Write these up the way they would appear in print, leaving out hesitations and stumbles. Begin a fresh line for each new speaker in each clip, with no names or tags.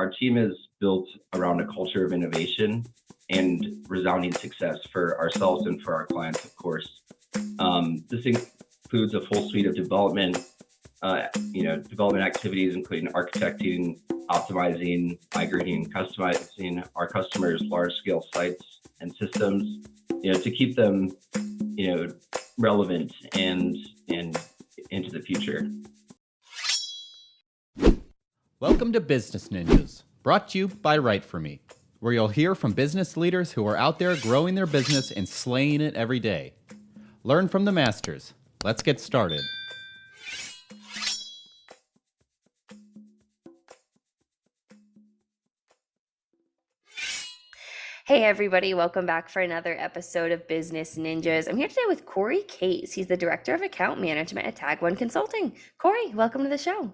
our team is built around a culture of innovation and resounding success for ourselves and for our clients, of course. This includes a full suite of development activities, including architecting, optimizing, migrating, and customizing our customers' large-scale sites and systems, to keep them, relevant and into the future.
Welcome to Business Ninjas, brought to you by WriteForMe, where you'll hear from business leaders who are out there growing their business and slaying it every day. Learn from the masters. Let's get started.
Hey everybody, welcome back for another episode of Business Ninjas. I'm here today with Kory Caze. He's the Director of Account Management at Tag1 Consulting. Kory, welcome to the show.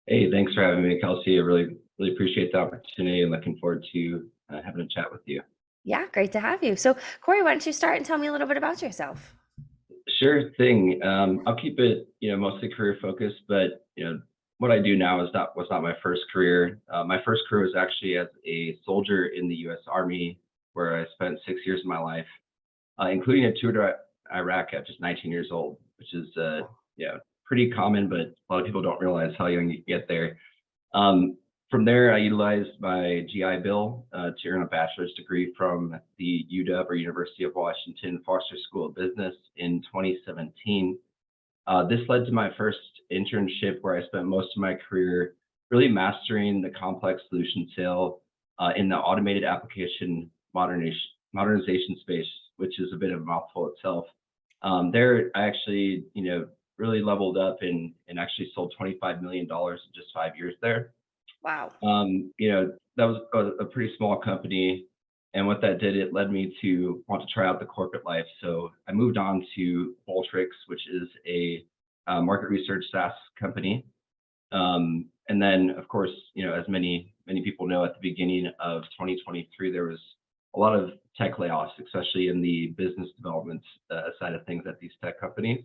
Hey, thanks for having me, Kelsey. I really appreciate the opportunity and looking forward to having a chat with you.
Yeah, great to have you. So Kory, why don't you start and tell me a little bit about yourself?
Sure thing. I'll keep it, mostly career focused, but what I do now was not my first career. My first career was actually as a soldier in the U.S. Army, where I spent 6 years of my life, including a tour to Iraq at just 19 years old, which is pretty common, but a lot of people don't realize how young you get there. From there, I utilized my GI Bill to earn a bachelor's degree from the UW, or University of Washington Foster School of Business, in 2017. This led to my first internship, where I spent most of my career really mastering the complex solution sale in the automated application modernization space, which is a bit of a mouthful itself. There, I actually, really leveled up and actually sold $25 million in just 5 years there.
Wow.
That was a pretty small company. And what that did, it led me to want to try out the corporate life. So I moved on to Boltrix, which is a market research SaaS company. And then, of course, as many people know, at the beginning of 2023, there was a lot of tech layoffs, especially in the business development side of things at these tech companies.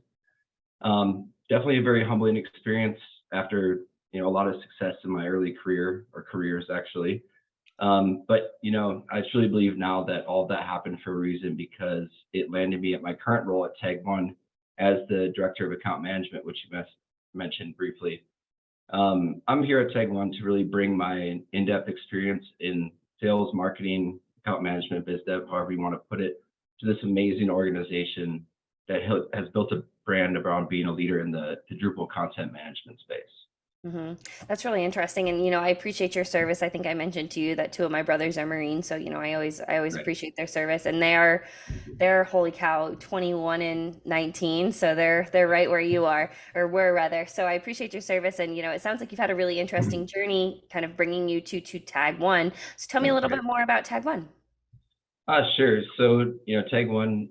Definitely a very humbling experience after a lot of success in my early career, or careers actually. But I truly believe now that all of that happened for a reason, because it landed me at my current role at Tag1 as the Director of Account Management, which you mentioned briefly. I'm here at Tag1 to really bring my in-depth experience in sales, marketing, account management, biz dev, however you want to put it, to this amazing organization that has built a brand around being a leader in the Drupal content management space.
Mm-hmm. That's really interesting. And, I appreciate your service. I think I mentioned to you that two of my brothers are Marines. So, I always
Right.
appreciate their service, and they're holy cow, 21 and 19. So they're right where you are, or were rather. So I appreciate your service. And, it sounds like you've had a really interesting journey kind of bringing you to Tag1. So tell me a
That's
little
right.
bit more about Tag1.
Sure. So, Tag1,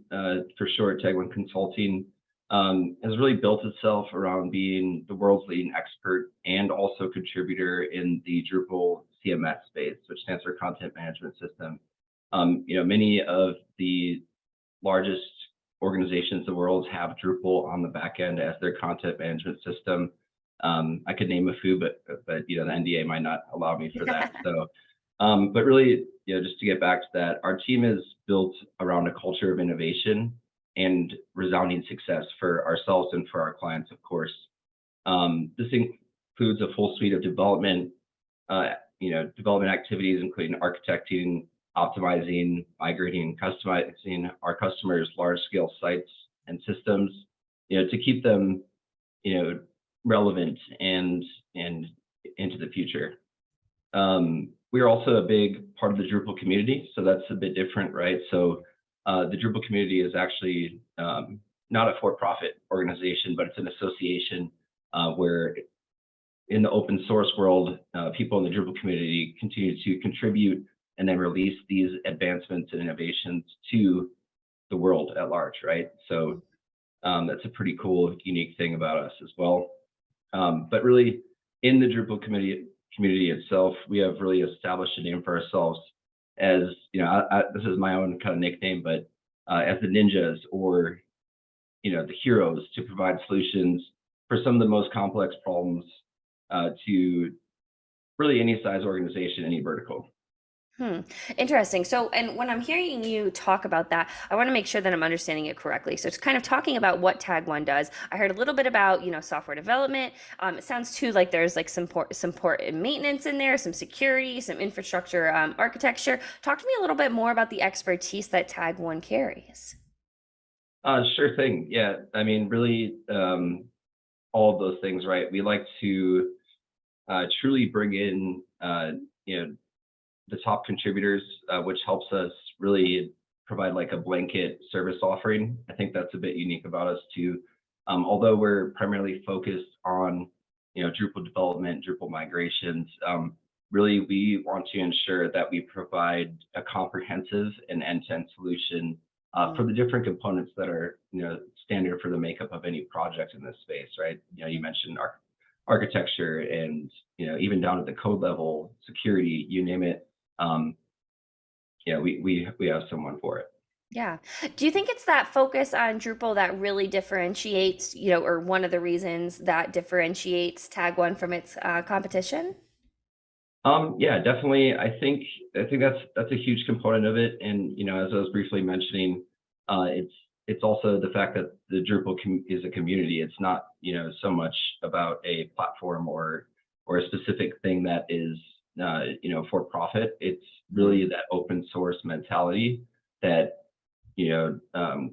for short, Tag1 Consulting, has really built itself around being the world's leading expert and also contributor in the Drupal CMS space, which stands for Content Management System. Many of the largest organizations in the world have Drupal on the back end as their content management system. I could name a few, but the NDA might not allow me for that. So, but really, just to get back to that, our team is built around a culture of innovation and resounding success for ourselves and for our clients, of course. This includes a full suite of development activities, including architecting, optimizing, migrating, and customizing our customers' large-scale sites and systems, to keep them, relevant and into the future. We are also a big part of the Drupal community, so that's a bit different, right? So the Drupal community is actually not a for-profit organization, but it's an association where, in the open source world, people in the Drupal community continue to contribute and then release these advancements and innovations to the world at large, right? So that's a pretty cool, unique thing about us as well. But really, in the Drupal community itself, we have really established a name for ourselves as, this is my own kind of nickname, but as the ninjas, or, the heroes, to provide solutions for some of the most complex problems to really any size organization, any vertical.
Hmm. Interesting. So, and when I'm hearing you talk about that, I want to make sure that I'm understanding it correctly. So, it's kind of talking about what Tag1 does. I heard a little bit about, software development. It sounds too like there's like some support and maintenance in there, some security, some infrastructure, architecture. Talk to me a little bit more about the expertise that Tag1 carries.
Sure thing. Yeah, I mean, really, all of those things, right? We like to truly bring in, the top contributors, which helps us really provide like a blanket service offering. I think that's a bit unique about us too. Although we're primarily focused on, Drupal development, Drupal migrations, really we want to ensure that we provide a comprehensive and end-to-end solution for the different components that are, standard for the makeup of any project in this space, right? You mentioned architecture and, even down at the code level, security, you name it. Um, we have someone for it.
Yeah. Do you think it's that focus on Drupal that really differentiates, or one of the reasons that differentiates Tag1 from its competition?
Yeah, definitely. I think that's a huge component of it. And as I was briefly mentioning, it's also the fact that the Drupal is a community. It's not so much about a platform or a specific thing that is for profit. It's really that open source mentality that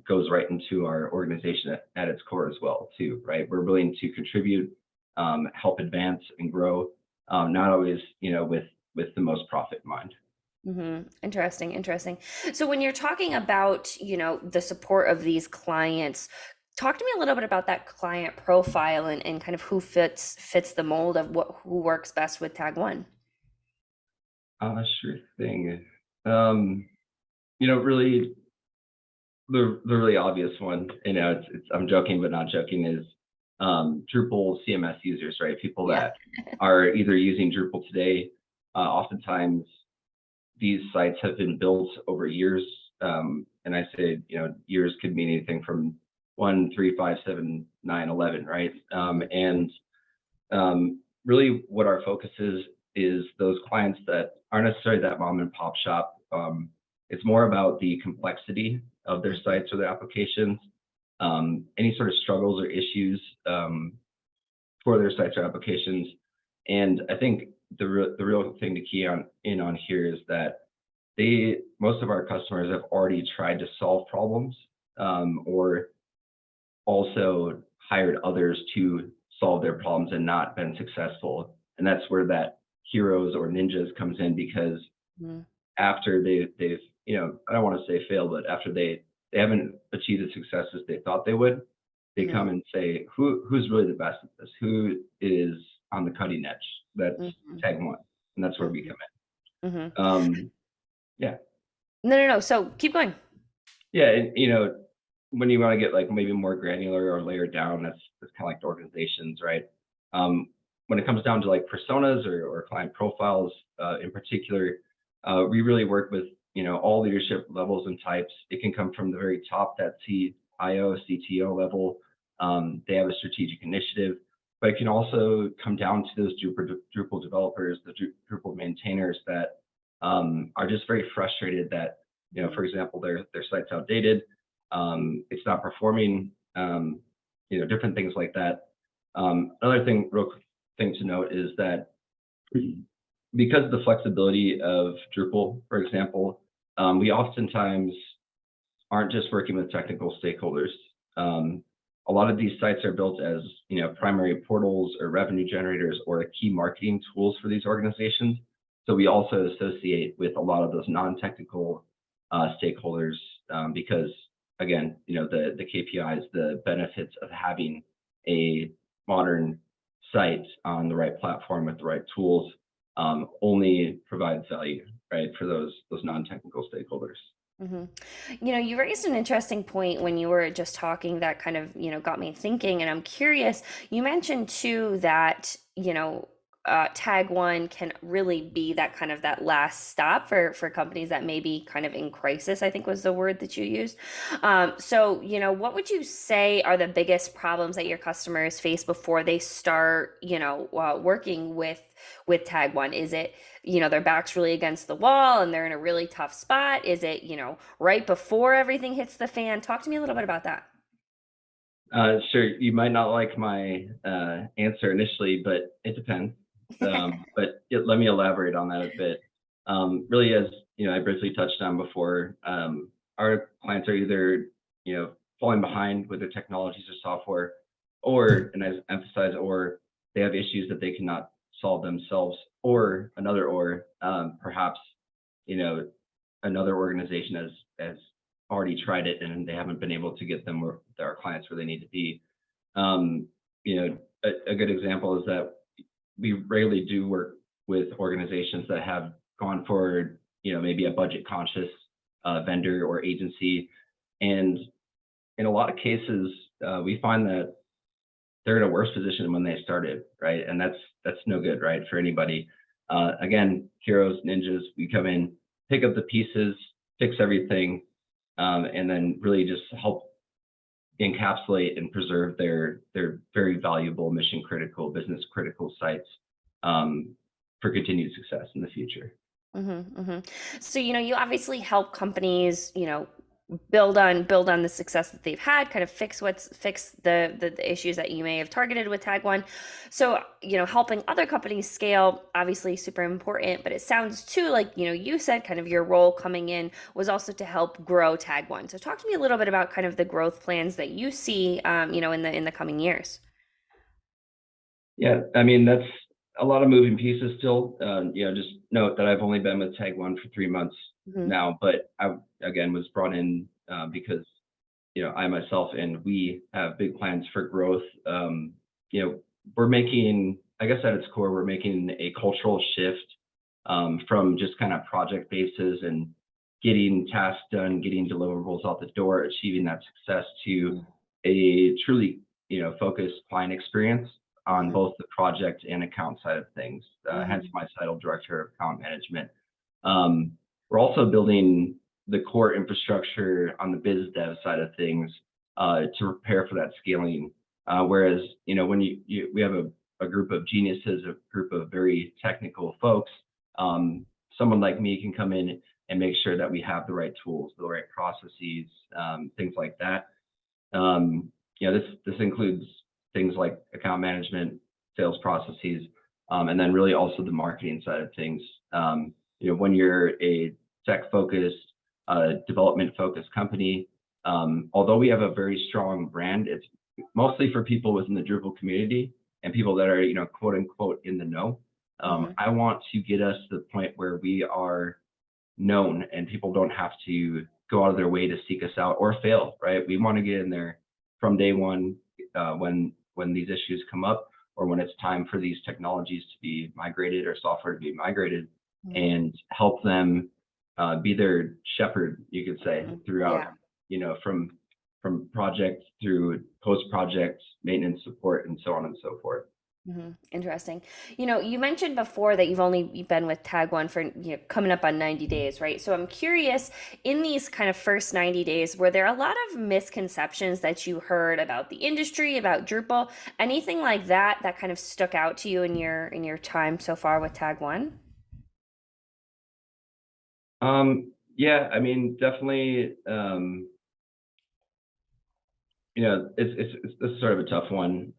goes right into our organization at its core as well too, right? We're willing to contribute, help advance and grow, not always with the most profit in mind.
Interesting, interesting. So when you're talking about, the support of these clients, talk to me a little bit about that client profile and kind of who fits the mold of who works best with Tag1.
Sure thing. Um, really the really obvious one, it's I'm joking but not joking, is Drupal CMS users, right? People
Yeah.
that are either using Drupal today. Oftentimes these sites have been built over years. And I say, years could mean anything from 1, 3, 5, 7, 9, 11, right? Really what our focus is those clients that aren't necessarily that mom and pop shop. It's more about the complexity of their sites or their applications, any sort of struggles or issues for their sites or applications. And I think the real thing to key on here is that most of our customers have already tried to solve problems, or also hired others to solve their problems and not been successful. And that's where that heroes or ninjas comes in, because
Mhm.
after they've I don't want to say fail, but after they haven't achieved the successes they thought they would, they
Mhm.
come and say, who's really the best at this? Who is on the cutting edge? That's
Mhm.
Tag1, and that's where we
Mhm.
come
Mhm.
in. Yeah,
No, no, no. So keep going.
yeah, and when you want to get like maybe more granular or layered down, that's kind of like the organizations, right? When it comes down to like personas or client profiles, in particular, we really work with all leadership levels and types. It can come from the very top, that CIO, CTO level. They have a strategic initiative, but it can also come down to those Drupal developers, the Drupal maintainers that are just very frustrated that for example, their site's outdated, it's not performing, different things like that. Another thing, real quick thing to note is that because of the flexibility of Drupal, for example, we oftentimes aren't just working with technical stakeholders. A lot of these sites are built as primary portals or revenue generators or key marketing tools for these organizations. So we also associate with a lot of those non-technical stakeholders, because again, the KPIs, the benefits of having a modern site on the right platform with the right tools, only provides value, right, for those non-technical stakeholders.
hmm you raised an interesting point when you were just talking that kind of, got me thinking, and I'm curious. You mentioned too that, Tag1 can really be that kind of that last stop for companies that may be kind of in crisis, I think was the word that you used. So, what would you say are the biggest problems that your customers face before they start, working with Tag1? Is it, their back's really against the wall and they're in a really tough spot? Is it, right before everything hits the fan? Talk to me a little bit about that.
Sure, you might not like my answer initially, but it depends. Let me elaborate on that a bit. Really, as I briefly touched on before, our clients are either falling behind with their technologies or software, or, and I emphasize, or they have issues that they cannot solve themselves, or perhaps another organization has already tried it and they haven't been able to get them where our clients where they need to be. Um, a good example is that we regularly do work with organizations that have gone for maybe a budget conscious vendor or agency, and in a lot of cases we find that they're in a worse position than when they started, right? And that's no good, right, for anybody. Again, heroes, ninjas, we come in, pick up the pieces, fix everything, and then really just help encapsulate and preserve their very valuable mission critical, business critical sites for continued success in the future.
So, you obviously help companies, build on the success that they've had, kind of fix the issues that you may have targeted with Tag1. So, helping other companies scale, obviously super important, but it sounds too like, you said kind of your role coming in was also to help grow Tag1. So talk to me a little bit about kind of the growth plans that you see, in the coming years.
Yeah, I mean, that's a lot of moving pieces still. Just note that I've only been with Tag1 for 3 months now, but I, again, was brought in because, I myself and we have big plans for growth. We're making, I guess at its core, we're making a cultural shift from just kind of project basis and getting tasks done, getting deliverables out the door, achieving that success to a truly, focused client experience on both the project and account side of things, hence my title, Director of Account Management. We're also building the core infrastructure on the biz dev side of things to prepare for that scaling. Whereas, when we have a group of geniuses, a group of very technical folks, someone like me can come in and make sure that we have the right tools, the right processes, things like that. This includes things like account management, sales processes, and then really also the marketing side of things. When you're a tech-focused, development-focused company, although we have a very strong brand, it's mostly for people within the Drupal community and people that are, quote unquote, in the know. I want to get us to the point where we are known and people don't have to go out of their way to seek us out or fail, right? We want to get in there from day one when these issues come up or when it's time for these technologies to be migrated or software to be migrated, and help them be their shepherd, you could say, throughout, from project through post-project maintenance support and so on and so forth.
Interesting. You mentioned before that you've only been with Tag1 for coming up on 90 days, right? So I'm curious, in these kind of first 90 days, were there a lot of misconceptions that you heard about the industry, about Drupal, anything like that that kind of stuck out to you in your time so far with Tag1?
Yeah, I mean, definitely. It's sort of a tough one.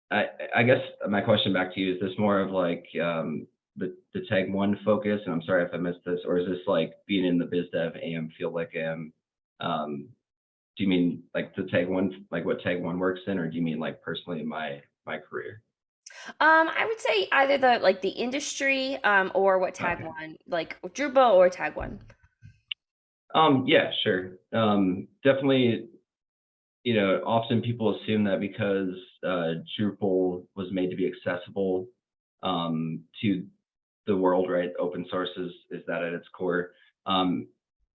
I guess my question back to you, is this more of like the Tag1 focus? And I'm sorry if I missed this, or is this like being in the biz dev AM field like I am? Do you mean like the Tag1, like what Tag1 works in, or do you mean like personally in my career?
I would say either the industry, or what
Okay.
Tag1, like Drupal or Tag1.
Yeah, sure. Definitely, often people assume that because Drupal was made to be accessible to the world, right? Open source is that at its core.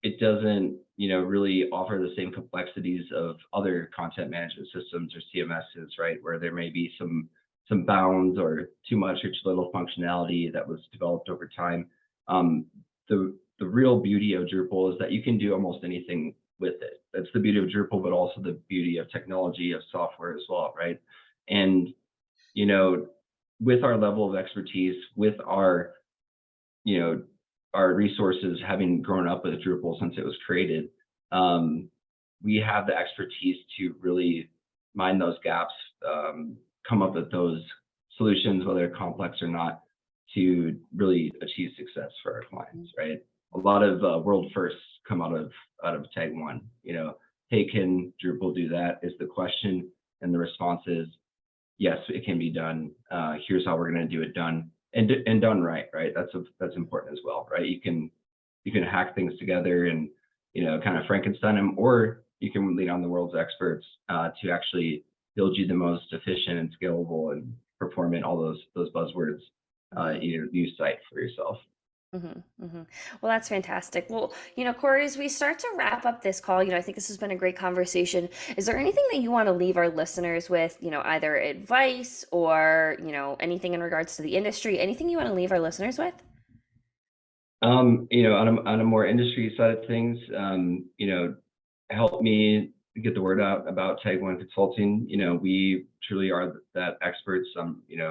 It doesn't, really offer the same complexities of other content management systems or CMSs, right? Where there may be some some bounds or too much or too little functionality that was developed over time. The real beauty of Drupal is that you can do almost anything with it. That's the beauty of Drupal, but also the beauty of technology, of software as well, right? And, you know, with our level of expertise, with our, you know, our resources, having grown up with Drupal since it was created, we have the expertise to really mind those gaps, come up with those solutions, whether complex or not, to really achieve success for our clients, right? A lot of world firsts come out of Tag1. You know, hey, can Drupal do that? Is the question, and the response is yes, it can be done. Here's how we're going to do it done, and done right, right? That's important as well, right? You can hack things together and, you know, kind of Frankenstein them, or you can lean on the world's experts to actually build you the most efficient and scalable and performant, all those buzzwords, new site for yourself.
Well, that's fantastic. Well, Kory, as we start to wrap up this call, I think this has been a great conversation. Is there anything that you want to leave our listeners with, either advice or, anything in regards to the industry, anything you want to leave our listeners with?
On a more industry side of things, help me get the word out about Tag1 Consulting. We truly are that experts,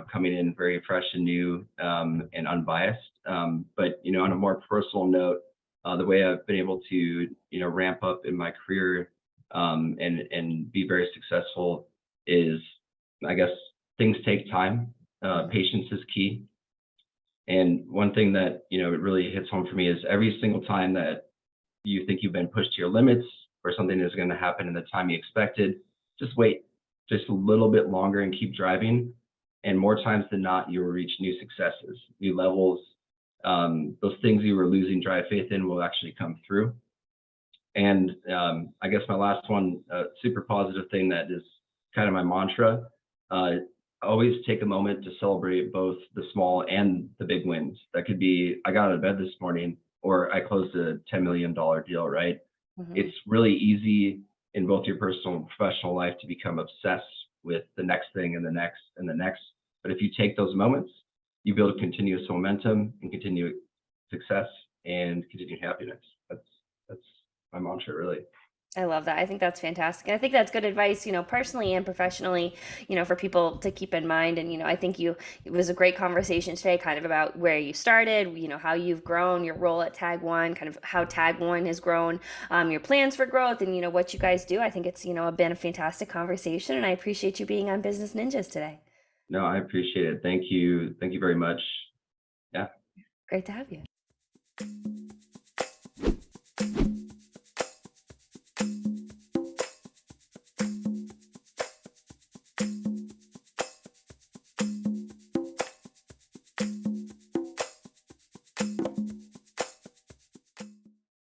coming in very fresh and new, and unbiased. But, on a more personal note, the way I've been able to, ramp up in my career, and be very successful is, I guess, things take time. Patience is key. And one thing that, it really hits home for me is every single time that you think you've been pushed to your limits or something is going to happen in the time you expected, just wait just a little bit longer and keep driving. And more times than not, you will reach new successes, new levels. Those things you were losing dry faith in will actually come through. And I guess my last one, super positive thing that is kind of my mantra, always take a moment to celebrate both the small and the big wins. That could be, I got out of bed this morning, or I closed a $10 million deal, right? It's really easy in both your personal and professional life to become obsessed with the next thing and the next and the next. But if you take those moments, you build continuous momentum and continued success and continued happiness. That's my mantra, really.
I love that. I think that's fantastic. And I think that's good advice, personally and professionally, for people to keep in mind. And, I think it was a great conversation today, kind of about where you started, how you've grown, your role at Tag1, kind of how Tag1 has grown, your plans for growth, and, what you guys do. I think it's, been a fantastic conversation, and I appreciate you being on Business Ninjas today.
No, I appreciate it. Thank you. Thank you very much. Yeah.
Great to have you.